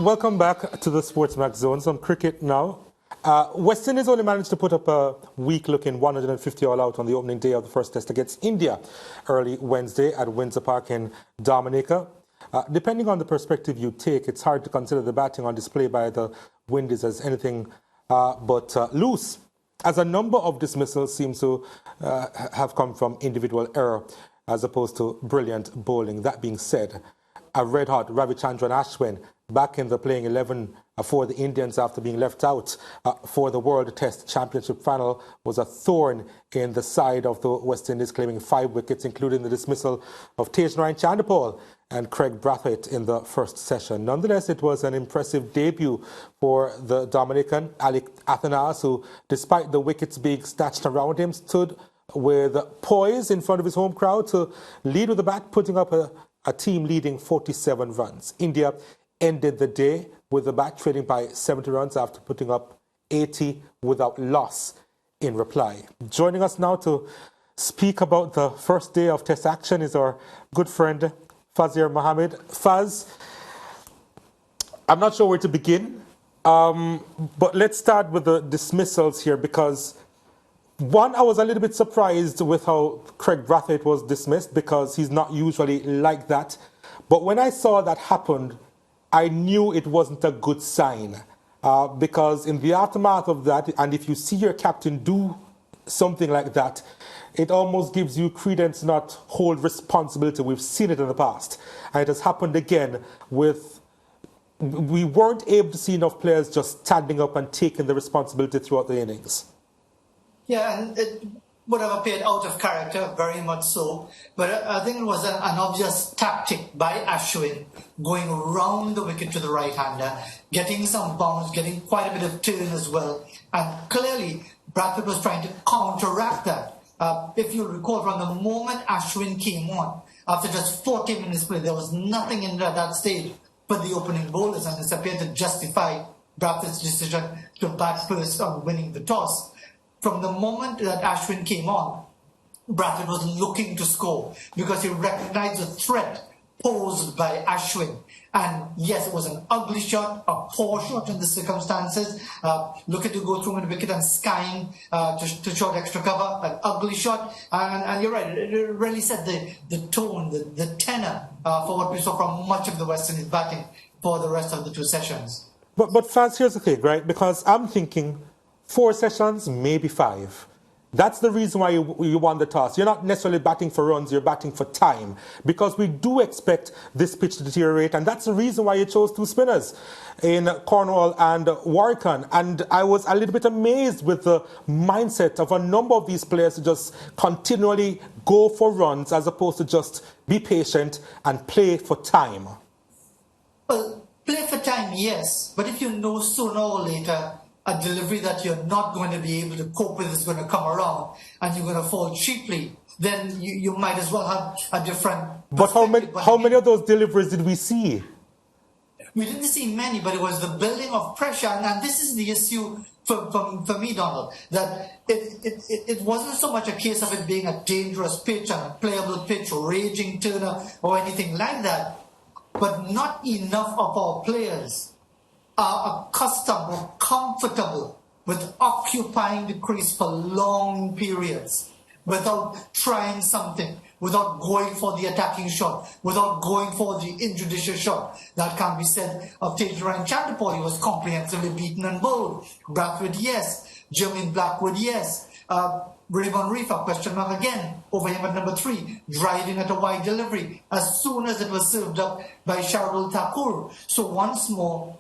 Welcome back to the SportsMax zone. Some cricket now. West Indies only managed to put up a weak-looking 150 all-out on the opening day of the first test against India early Wednesday at Windsor Park in Dominica. Depending on the perspective you take, it's hard to consider the batting on display by the Windies as anything but loose, as a number of dismissals seem to have come from individual error as opposed to brilliant bowling. That being said, a red-hot Ravichandran Ashwin back in the playing 11 for the Indians after being left out for the World Test Championship final was a thorn in the side of the West Indies, claiming 5 wickets, including the dismissal of Tagenarine Chanderpaul and Craig Brathwaite in the first session. Nonetheless, it was an impressive debut for the Dominican, Alick Athanaze, who, despite the wickets being snatched around him, stood with poise in front of his home crowd to lead with the bat, putting up a team-leading 47 runs. India ended the day with the bat trailing by 70 runs after putting up 80 without loss in reply. Joining us now to speak about the first day of Test action is our good friend Fazir Mohammed. Faz, I'm not sure where to begin, but let's start with the dismissals here, because one, I was a little bit surprised with how Craig Brathwaite was dismissed, because he's not usually like that. But when I saw that happen, I knew it wasn't a good sign, because in the aftermath of that, and if you see your captain do something like that, it almost gives you credence not hold responsibility. We've seen it in the past. And it has happened again with, we weren't able to see enough players just standing up and taking the responsibility throughout the innings. Yeah, and it would have appeared out of character, very much so. But I think it was an obvious tactic by Ashwin, going around the wicket to the right-hander, getting some bounce, getting quite a bit of turn as well. And clearly, Brathwaite was trying to counteract that. If you recall, from the moment Ashwin came on, after just 40 minutes play, there was nothing in that stage but the opening bowlers, and this appeared to justify Brathwaite's decision to bat first on winning the toss. From the moment that Ashwin came on, Brathwaite was looking to score because he recognized the threat posed by Ashwin. And yes, it was an ugly shot, a poor shot in the circumstances. Looking to go through the wicket and skying to short extra cover, an ugly shot. And you're right, it really set the tone, the tenor for what we saw from much of the West Indies batting for the rest of the 2 sessions. But Faz, here's the thing, right? Because I'm thinking 4 sessions, maybe 5. That's the reason why you won the toss. You're not necessarily batting for runs, you're batting for time. Because we do expect this pitch to deteriorate, and that's the reason why you chose 2 spinners in Cornwall and Warrican. And I was a little bit amazed with the mindset of a number of these players to just continually go for runs as opposed to just be patient and play for time. Well, play for time, yes. But if you know sooner or later a delivery that you're not going to be able to cope with is going to come around and you're going to fall cheaply, then you might as well have a different perspective. But how many of those deliveries did we see? We didn't see many, but it was the building of pressure. And this is the issue for me, Donald, that it wasn't so much a case of it being a dangerous pitch and a playable pitch or raging turner or anything like that, but not enough of our players are accustomed or comfortable with occupying the crease for long periods without trying something, without going for the attacking shot, without going for the injudicious shot. That can't be said of Tagenarine Chanderpaul. He was comprehensively beaten and bowled. Brathwaite, yes. Jermaine Blackwood, yes. Raymond Reefer, question mark again, over him at number 3, driving at a wide delivery as soon as it was served up by Shardul Thakur. So once more,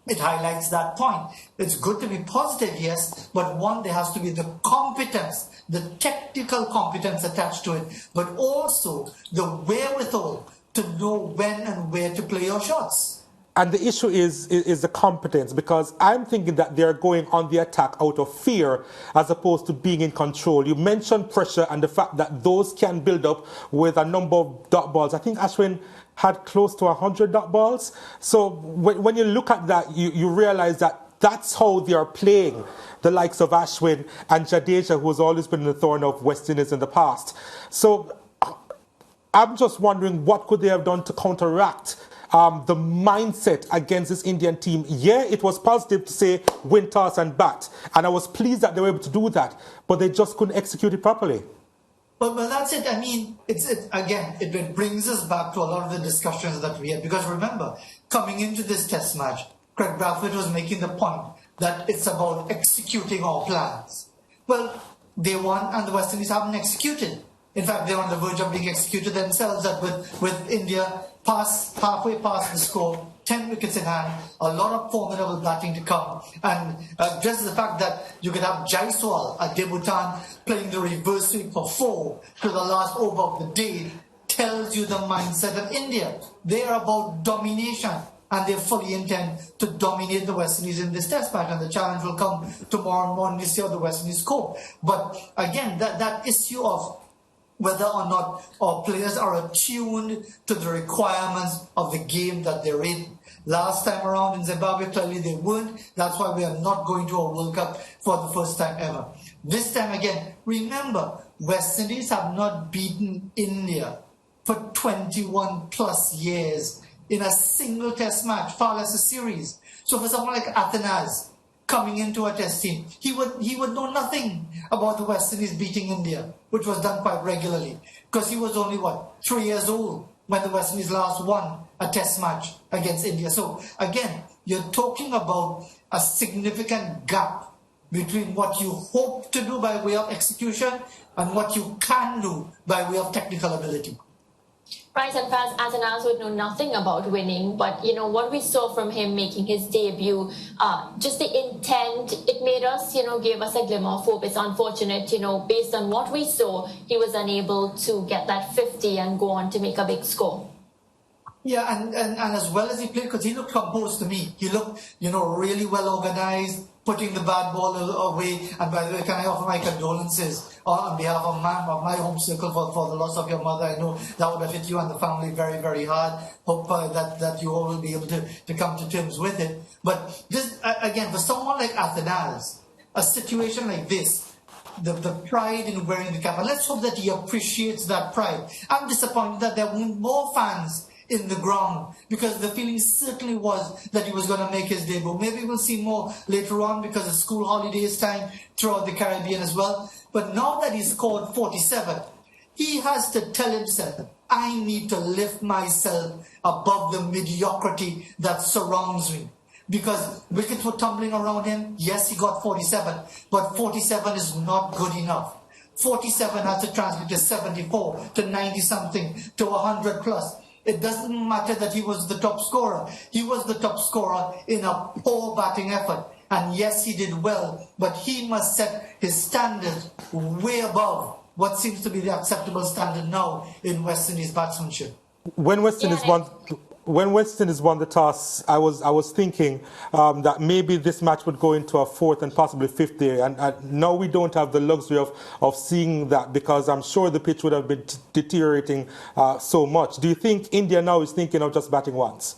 it highlights that point. It's good to be positive, yes, but one, there has to be the competence, the technical competence attached to it, but also the wherewithal to know when and where to play your shots. And the issue is the competence, because I'm thinking that they're going on the attack out of fear as opposed to being in control. You mentioned pressure and the fact that those can build up with a number of dot balls. I think Ashwin had close to 100 dot balls. So when you look at that, you realize that that's how they are playing the likes of Ashwin and Jadeja, who has always been the thorn of West Indies in the past. So I'm just wondering, what could they have done to counteract the mindset against this Indian team. Yeah, it was positive to say win, toss and bat. And I was pleased that they were able to do that, but they just couldn't execute it properly. Well, that's it. I mean, it brings us back to a lot of the discussions that we had. Because remember, coming into this test match, Craig Bradford was making the point that it's about executing our plans. Well, they won and the West Indies haven't executed. In fact, they're on the verge of being executed themselves, that with India halfway past the score, 10 wickets in hand, a lot of formidable batting to come. And just the fact that you could have Jaiswal, a debutant, playing the reverse sweep for 4 to the last over of the day tells you the mindset of India. They are about domination, and they fully intend to dominate the West Indies in this test match, and the challenge will come tomorrow morning to see how the West Indies cope. But again, that issue of whether or not our players are attuned to the requirements of the game that they're in. Last time around in Zimbabwe, clearly they weren't. That's why we are not going to a World Cup for the first time ever. This time again, remember, West Indies have not beaten India for 21 plus years in a single test match, far less a series. So for someone like Athanaze coming into a test team, he would know nothing about the West Indies beating India, which was done quite regularly, because he was only 3 years old when the West Indies last won a test match against India. So again, you're talking about a significant gap between what you hope to do by way of execution and what you can do by way of technical ability. Right, and perhaps Athanaze would know nothing about winning, but what we saw from him making his debut, just the intent, it made us, gave us a glimmer of hope. It's unfortunate, based on what we saw, he was unable to get that 50 and go on to make a big score. Yeah, and as well as he played, because he looked composed to me. He looked, really well organized, putting the bad ball away. And by the way, can I offer my condolences on behalf of my home circle for the loss of your mother? I know that would have hit you and the family very, very hard. Hope that you all will be able to come to terms with it. But this, again, for someone like Athanaze, a situation like this, the pride in wearing the cap, and let's hope that he appreciates that pride. I'm disappointed that there weren't more fans in the ground, because the feeling certainly was that he was going to make his debut. Maybe we'll see more later on because it's school holidays time throughout the Caribbean as well. But now that he's scored 47, he has to tell himself, I need to lift myself above the mediocrity that surrounds me. Because wickets were tumbling around him. Yes, he got 47, but 47 is not good enough. 47 has to translate to 74, to 90 something, to 100 plus. It doesn't matter that he was the top scorer. He was the top scorer in a poor batting effort. And yes, he did well, but he must set his standard way above what seems to be the acceptable standard now in West Indies batsmanship. When West Indies won the toss, I was thinking that maybe this match would go into a fourth and possibly fifth day. And now we don't have the luxury of seeing that, because I'm sure the pitch would have been deteriorating so much. Do you think India now is thinking of just batting once?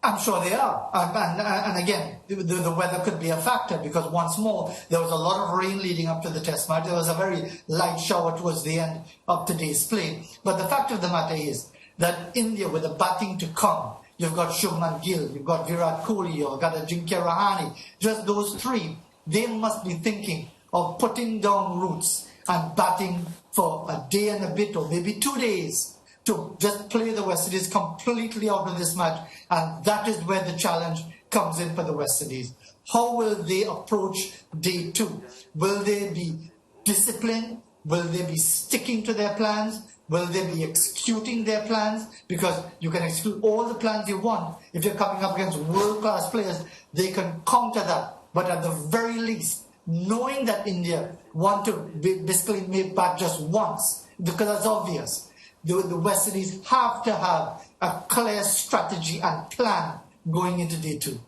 I'm sure they are. And again, the weather could be a factor, because once more, there was a lot of rain leading up to the test match. There was a very light shower towards the end of today's play. But the fact of the matter is that India, with the batting to come, you've got Shubman Gill, you've got Virat Kohli, you've got Ajinkya Rahane, just those three, they must be thinking of putting down roots and batting for a day and a bit, or maybe 2 days, to just play the West Indies completely out of this match. And that is where the challenge comes in for the West Indies. How will they approach day 2? Will they be disciplined? Will they be sticking to their plans? Will they be executing their plans? Because you can execute all the plans you want. If you're coming up against world-class players, they can counter that. But at the very least, knowing that India want to basically make bat just once, because that's obvious, the West Indies have to have a clear strategy and plan going into day 2.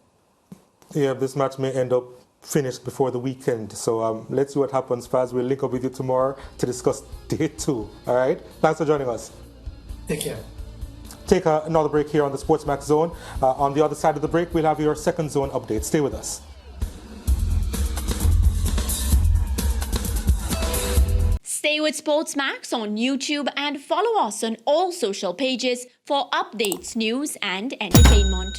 Yeah, this match may end up finished before the weekend. So let's see what happens. Faz, we'll link up with you tomorrow to discuss day 2. All right? Thanks for joining us. Take care. Take another break here on the SportsMax Zone. On the other side of the break, we'll have your second zone update. Stay with us. Stay with SportsMax on YouTube and follow us on all social pages for updates, news and entertainment.